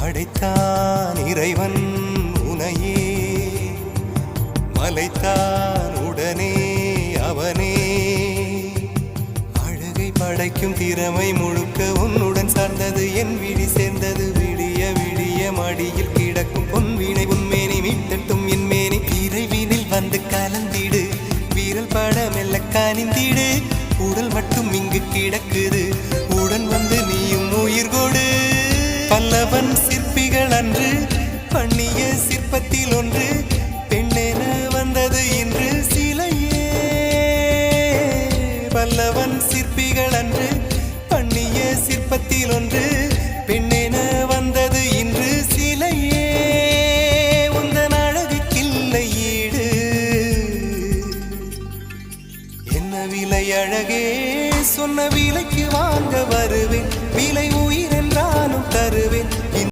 படைத்தான் இறைவன் உனையே, மலைத்தான் உடனே அவனே. அழகை படைக்கும் திறமை முழுக்க உன்னுடன் சார்ந்தது, என் விழி சேர்ந்தது. விடிய விடிய மடியில் கிடக்கும் பொன்வினை உன்மேனி மீட்டட்டும் என் மேனி. இறைவினில் வந்து கலந்திடு, வீரல் பட மெல்ல காணிந்திடு. உடல் மட்டும் இங்கு கிடக்குது, உடன் வந்து நீயும் உயிர் கொடு. பல்லவன் சிற்பிகள் அன்று பண்ணிய சிற்பத்தில் ஒன்று